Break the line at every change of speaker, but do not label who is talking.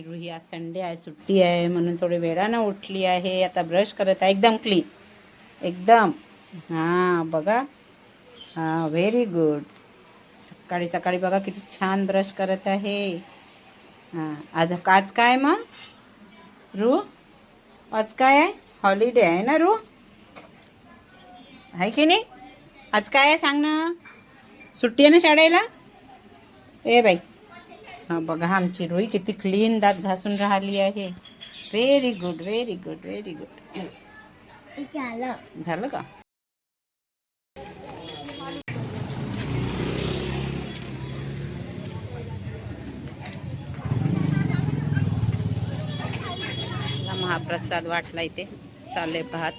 रुही आज संडे आहे, सुट्टी आहे म्हणून थोडी वेळानं उठली आहे. आता ब्रश करत आहे, एकदम क्लीन, एकदम. हां बघा, हां व्हेरी गुड. सकाळी सकाळी बघा किती छान ब्रश करत आहे. हां आज काय मग रू, आज काय आहे? हॉलिडे आहे ना रू, आहे की नाही? आज काय आहे सांग ना, सुट्टी आहे ना शाळेला? ए बाई, हां बघा आमची रुई किती क्लीन दात घासून राहिली आहे. Very good, very good, very good. झालं का? महाप्रसाद वाटला इथे, साले भात.